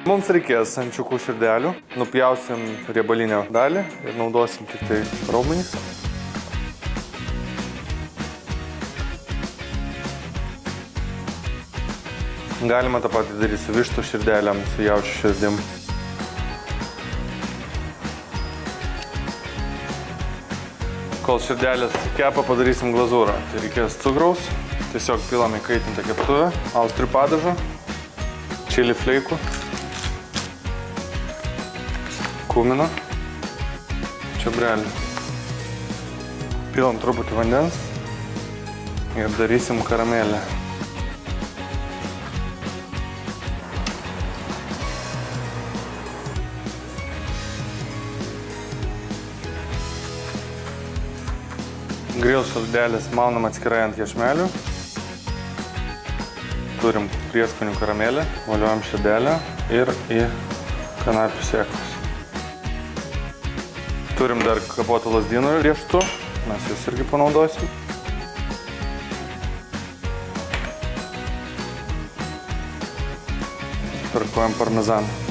Mums reikės ančiukų širdelių. Nupjausim riebalinę dalį ir naudosim tik tai raumenį. Galima tą patį daryti su vištų širdelėm, su jaučių širdim. Kol širdelės kepa, padarysim glazūrą. Tai reikės cukraus, tiesiog pilam į kaitintą keptuvę, austrių padažo, čili fleikų, kumino, čiobrelių. Pilam truputį vandens ir darysim karamelę. Grill šaldelės maunam atskirai ant iešmelių. Turim prieskonių karamelę, voliuojam širdelę ir į kanapių sėklas. Turim dar kapotų lazdynų riešutų, mes jas irgi panaudosim. Tarkuojam parmezaną.